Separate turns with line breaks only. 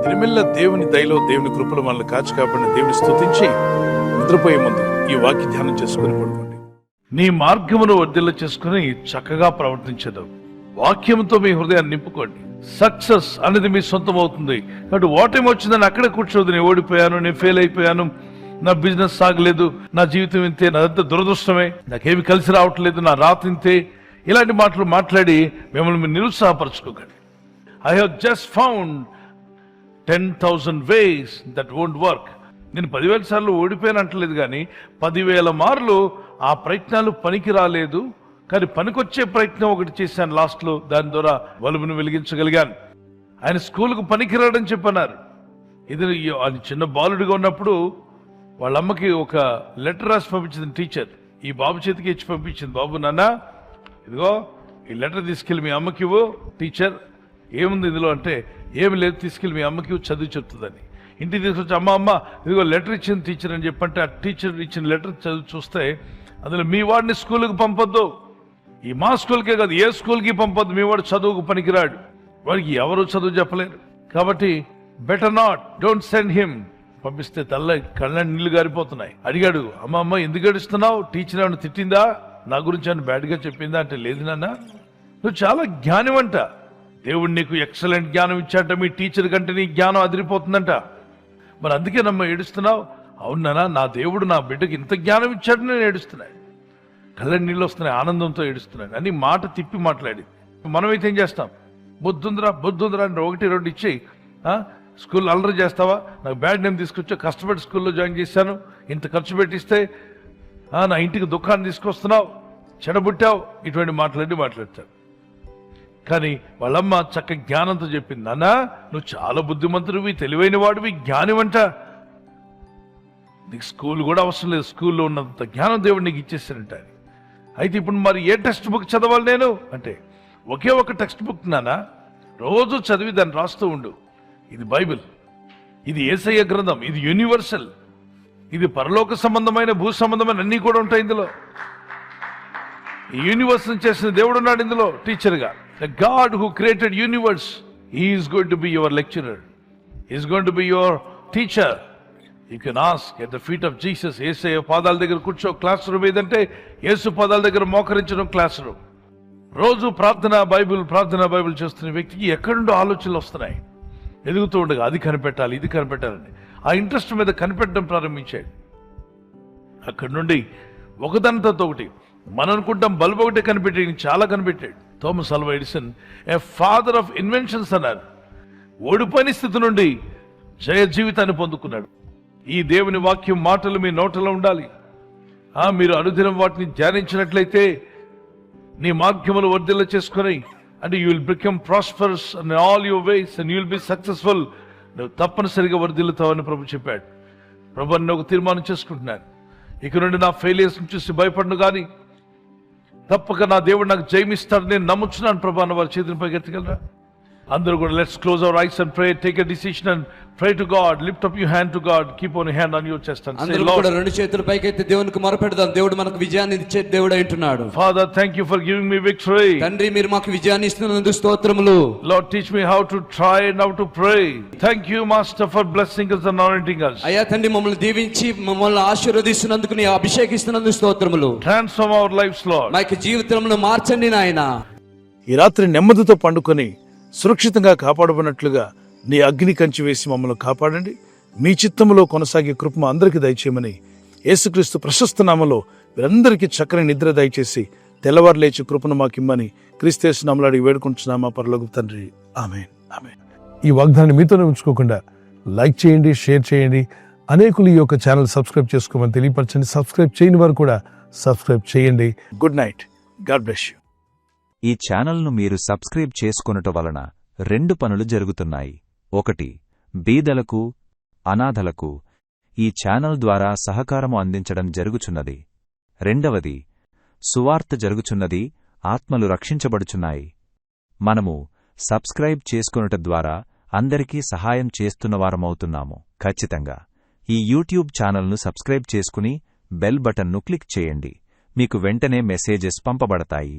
దినమెల్ల దేవుని దయలో, దేవుని కృపలో మనల్ని కాచి కాపాడిన దేవుని స్తుతించి నిద్రపోయే ముందు ఈ వాక్య ధ్యానం చేసుకుని పడుకోండి. నీ మార్గమును వర్ధిల్ల చేసుకుని చక్కగా ప్రవర్తించదు. వాక్యంతో మీ హృదయాన్ని నింపుకోండి. సక్సెస్ అనేది మీ సొంతం అవుతుంది. కాబట్టి ఓటమి వచ్చిందని అక్కడే కూర్చోదు. నేను ఓడిపోయాను, నేను ఫెయిల్ అయిపోయాను, నా బిజినెస్ సాగలేదు, నా జీవితం ఇంతే, నాదంతా దురదృష్టమే, నాకేమి కలిసి రావట్లేదు, నా రాత ఇంతే, ఇలాంటి మాటలు మాట్లాడి మిమ్మల్ని మీరు నిరుత్సాహపరచుకోకండి. I have just found 10,000 ways that won't work. నేను 10,000 సార్లు ఓడిపోయాను అంటలేదు, కానీ 10,000 మార్లు ఆ ప్రయత్నాలు పనికి రాలేదు, కానీ పనికొచ్చే ప్రయత్నం ఒకటి చేశాను లాస్ట్లో. దాని ద్వారా బల్బును వెలిగించగలిగాను. ఆయన స్కూల్కు పనికిరాడని చెప్పన్నారు. ఇది ఆయన చిన్న బాలుడిగా ఉన్నప్పుడు వాళ్ళ అమ్మకి ఒక లెటర్ రాసి పంపించింది టీచర్. ఈ బాబు చేతికి ఇచ్చి పంపించింది. బాబు నాన్న, ఇదిగో ఈ లెటర్ తీసుకెళ్ళి మీ అమ్మకి ఇవ్వు. టీచర్, ఏముంది ఇందులో అంటే, ఏమి లేదు, తీసుకెళ్ళి మీ అమ్మకి చదువు చెప్తుందని. ఇంటికి తీసుకొచ్చి అమ్మ ఇదిగో లెటర్ ఇచ్చింది టీచర్ అని చెప్పంటే, ఆ టీచర్ ఇచ్చిన లెటర్ చదివి చూస్తే అందులో మీ వాడిని స్కూల్కి పంపొద్దు, ఈ మా స్కూల్కే కాదు ఏ స్కూల్కి పంపొద్దు, మీ వాడు చదువుకు పనికిరాడు, వాడికి ఎవరు చదువు చెప్పలేరు, కాబట్టి better not, don't send him. పంపిస్తే కళ్ళ నీళ్లు గారిపోతున్నాయి. అడిగాడు, అమ్మ ఎందుకు ఏడుస్తున్నావు, టీచర్ ఏమైనా తిట్టిందా, నా గురించి ఏమైనా బ్యాడ్గా చెప్పిందా అంటే, లేదు నాన్న, నువ్వు చాలా జ్ఞానివంట, దేవుడు నీకు ఎక్సలెంట్ జ్ఞానం ఇచ్చాట, మీ టీచర్ కంటే నీ జ్ఞానం అదిరిపోతుందంట, మరి అందుకే ఏడుస్తున్నావు. అవునా, నా దేవుడు నా బిడ్డకి ఇంత జ్ఞానం ఇచ్చాడు, నేను ఏడుస్తున్నాను, కళ్ళ నీళ్ళు వస్తున్నాయి, ఆనందంతో ఏడుస్తున్నాను అని మాట తిప్పి మాట్లాడి. మనమైతే ఏం చేస్తాం, బుద్ధుందిరా అని 1-2 ఇచ్చి స్కూల్ అల్లరి చేస్తావా, నాకు బ్యాడ్ నేమ్ తీసుకొచ్చా, కష్టపడి స్కూల్లో జాయిన్ చేశాను, ఇంత ఖర్చు పెట్టిస్తే నా ఇంటికి దుఃఖాన్ని తీసుకొస్తున్నావు, చెడబుట్టావు, ఇటువంటి మాట్లాడతారు. కానీ వాళ్ళమ్మ చక్క జ్ఞానంతో చెప్పింది, నాన్న నువ్వు చాలా బుద్ధిమంతుడివి, తెలివైన వాడివి, జ్ఞానివంట, నీకు స్కూల్ కూడా అవసరం లేదు, స్కూల్లో ఉన్నంత జ్ఞానం దేవుడు నీకు ఇచ్చేసానంట. అయితే ఇప్పుడు మరి ఏ టెక్స్ట్ బుక్ చదవాలి నేను అంటే, ఒకే ఒక టెక్స్ట్ బుక్ నాన్న, రోజు చదివి దాన్ని రాస్తూ ఉండు. ఇది బైబిల్, ఇది యేసయ్య గ్రంథం, ఇది యూనివర్సల్, ఇది పరలోక సంబంధమైన భూ సంబంధమైన అన్నీ కూడా ఉంటాయి ఇందులో. ఈ యూనివర్స్ చేసిన దేవుడు ఉన్నాడు ఇందులో టీచర్గా. The God who created universe, He is going to be your lecturer. He is going to be your teacher. You can ask at the feet of Jesus. యేసయ్య పాదాల దగ్గర కూర్చో. క్లాస్ రూమ్ ఏదంటే యేసు పాదాల దగ్గర మోకరించడం క్లాస్ రూమ్. రోజు ప్రార్థన Bible చేస్తున్న వ్యక్తికి ఎక్కడుండో ఆలోచనలు వస్తున్నాయి. ఎదుగుతూ ఉండగా అది కనిపెట్టాలి, ఇది కనిపెట్టాలని ఆ ఇంట్రెస్ట్ మీద కనిపెట్టడం ప్రారంభించాడు. అక్కడి నుండి ఒకదానితో ఒకటి మనం అనుకుంటాం బల్బు ఒకటే కనిపెట్టాడు, చాలా కనిపెట్టాడు. Thomas Alva Edison a father of inventions అన్నారు. ఓడిపోయిన స్థితి నుండి జయ జీవితాన్ని పొందుకున్నాడు. ఈ దేవుని వాక్యం మాటలు మీ నోటలో ఉండాలి. మీరు అనుదినం వాటిని ధ్యానించినట్లయితే నీ మార్గములు వర్ధిల్ల చేసుకొని, అంటే you will become prosperous in all your ways and you will be successful. నువ్వు తప్పనిసరిగా వర్ధిల్లుతావని ప్రభు చెప్పాడు. ప్రభు నేను ఒక తీర్మానం చేసుకుంటున్నాను, ఇక నుండి నా ఫెయిలియర్స్ చూసి భయపడను, కానీ తప్పక నా దేవుడు నాకు జయమిస్తాడు, నేను నమ్ముచున్నాను ప్రభు అన్న వారి చేతిని పైకెత్తగలరా? అందరూ కూడా let's close our eyes and pray, take a decision and pray to God, lift up your hand to God, keep on your hand on your chest and say, Lord, అందరూ రెండు చేతులు పైకెత్తి దేవునికి మొరపెడదాం. దేవుడు మనకు విజయాన్ని ఇచ్చే దేవుడు అంటున్నాడు. Father, thank you for giving me victory. తండ్రి మీరు మాకు విజయాన్ని ఇస్తున్నందుకు స్తోత్రములు. Lord, teach me how to try and how to pray. Thank you Master for blessing us and anointing us. అయ్యా తండ్రి మమ్మల్ని దీవించి మమ్మల్ని ఆశీర్వదిస్తున్నందుకు, నీ అభిషేకిస్తున్నందుకు స్తోత్రములు. Transform our lives, Lord. మా జీవితంలో మార్చండి నాయనా. ఈ రాత్రి నెమ్మదితో పండుకొని సురక్షితంగా కాపాడబడినట్లుగా నీ అగ్ని కంచి వేసి మమ్మల్ని కాపాడండి. మీ చిత్తములో కొనసాగే కృప అందరికీ దయచేయమని యేసుక్రీస్తు ప్రశస్త నామములో వీరందరికీ చక్కని నిద్ర దయచేసి తెల్లవారు లేచి కృపను మాకిమ్మని క్రీస్తు నామములో అడిగి వేడుకుంటున్నామా పరలోకపు తండ్రి, ఆమేన్, ఆమేన్. ఈ వాగ్దాన్ని మీతోనే ఉంచుకోకుండా లైక్ చేయండి, షేర్ చేయండి, అనేకులు ఈ యొక్క ఛానల్ సబ్స్క్రైబ్ చేసుకోమని తెలియపరచండి. సబ్స్క్రైబ్ చేయని వారు కూడా సబ్స్క్రైబ్ చేయండి. Good night, God bless you.
ఈ ఛానల్ను మీరు సబ్స్క్రైబ్ చేసుకొనుట వలన 2 పనులు జరుగుతున్నాయి. 1. బీదలకు, అనాథలకు ఈ ఛానల్ ద్వారా సహకారము అందించడం జరుగుచున్నది. 2. సువార్త జరుగుచున్నది, ఆత్మలు రక్షించబడుచున్నాయి. మనము సబ్స్క్రైబ్ చేసుకొనుట ద్వారా అందరికీ సహాయం చేస్తున్నవారమవుతున్నాము. ఖచ్చితంగా ఈ యూట్యూబ్ ఛానల్ను సబ్స్క్రైబ్ చేసుకుని బెల్ బటన్ను క్లిక్ చేయండి. మీకు వెంటనే మెసేజెస్ పంపబడతాయి.